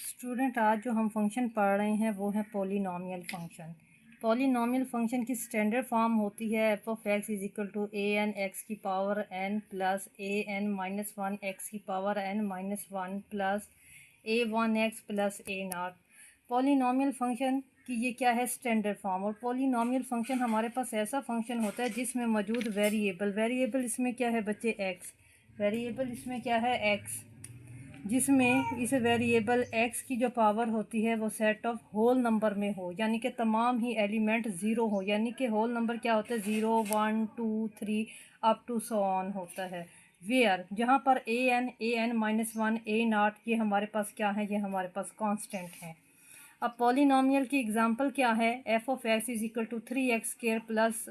Student आज जो हम फंक्शन पढ़ रहे हैं वो है पॉलिनॉमियल फंक्शन। पॉलिनॉमियल फंक्शन की स्टैंडर्ड फॉर्म होती है f of x is equal to a n x की power n plus a n minus one x की power n minus one plus a one x plus a naught. Polynomial function की ये क्या है standard form. और polynomial function हमारे पास ऐसा फंक्शन होता है जिसमें मौजूद वेरिएबल इसमें क्या है बच्चे एक्स, वेरिएबल इसमें क्या है एक्स, जिसमें इस वेरिएबल x की जो पावर होती है वो सेट ऑफ होल नंबर में हो, यानी कि तमाम ही एलिमेंट ज़ीरो हो, यानी कि होल नंबर क्या होता है 0 1 2 3 अप टू सो ऑन होता है। वेयर जहाँ पर a n minus one a naught ये हमारे पास क्या है, ये हमारे पास कांस्टेंट है। अब पॉलिनॉमियल की एग्जांपल क्या है, f of x is equal to 3x square plus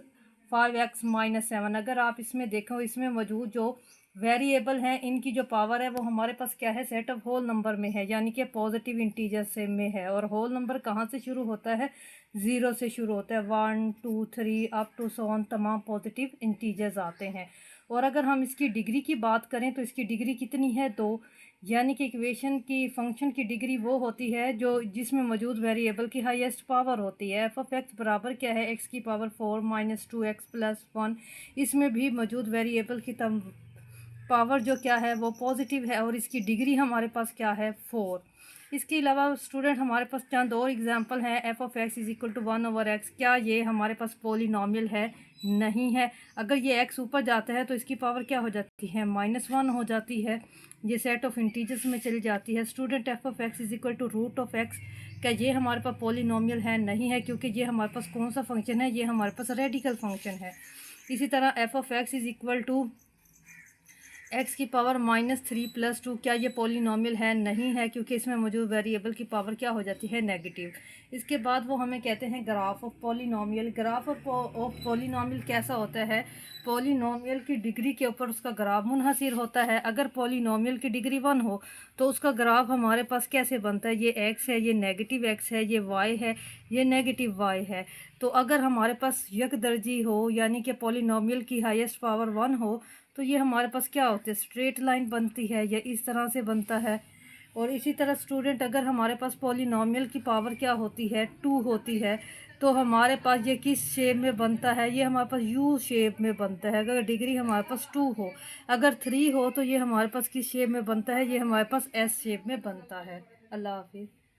5x minus 7। अगर आप इसमें देखो इसमें मौजूद जो वेरिएबल हैं इनकी जो पावर है वो हमारे पास क्या है सेट ऑफ होल नंबर में है, यानी कि पॉजिटिव इंटीजर से में है। और होल नंबर कहाँ से शुरू होता है, 0 से शुरू होता है, 1 2 3 अप टू सो ऑन तमाम पॉजिटिव इंटीजर्स आते हैं। और अगर हम इसकी डिग्री की बात करें तो इसकी डिग्री कितनी है 2, यानी कि इक्वेशन की फंक्शन की डिग्री वो होती है जो जिसमें मौजूद वेरिएबल की हाईएस्ट पावर होती है। एफ ऑफ एक्स बराबर क्या है एक्स की पावर 4 माइनस 2x प्लस 1। इसमें भी मौजूद वेरिएबल की पावर जो क्या है वो पॉजिटिव है और इसकी डिग्री हमारे पास क्या है 4। इसके अलावा स्टूडेंट हमारे पास चंद और एग्जांपल हैं। F of x is equal to 1/x, क्या ये हमारे पास पॉलिनॉमियल है, नहीं है। अगर ये x ऊपर जाता है तो इसकी पावर क्या हो जाती है -1 हो जाती है, ये सेट ऑफ इंटीजर्स में चली जाती है। Student f of x is equal to root of x, क्या ये हमारे पास पॉलिनॉमियल है, नहीं है, क्योंकि ये हमारे पास कौन सा फंक्शन है, ये हमारे पास रेडिकल फंक्शन है। इसी तरह f of x is equal to x की पावर -3 प्लस 2, क्या ये पॉलिनॉमियल है, नहीं है, क्योंकि इसमें मौजूद वेरिएबल की पावर क्या हो जाती है नेगेटिव। इसके बाद वो हमें कहते हैं graph of polynomial. Graph of polynomial कैसा होता है, पॉलिनॉमियल की डिग्री के ऊपर उसका ग्राफ मुनहसर होता है। अगर पॉलिनॉमियल की डिग्री 1 हो तो उसका ग्राफ हमारे पास कैसे बनता है, ये x है, ये नेगेटिव x है, ये y है, ये नेगेटिव y है। तो अगर हमारे पास यकदर्जी हो यानी कि पॉलिनॉमियल की हाईएस्ट पावर 1 हो तो ये हमारे पास क्या होता है स्ट्रेट लाइन बनती है, या इस तरह से बनता है। और इसी तरह स्टूडेंट अगर हमारे पास पॉलिनॉमियल की पावर क्या होती है 2 होती है तो हमारे पास ये किस शेप में बनता है, ये हमारे पास यू शेप में बनता है अगर डिग्री हमारे पास 2 हो। अगर 3 हो तो ये हमारे पास किस शेप में बनता है, ये हमारे पास एस शेप में बनता है। अल्लाह हाफिज़।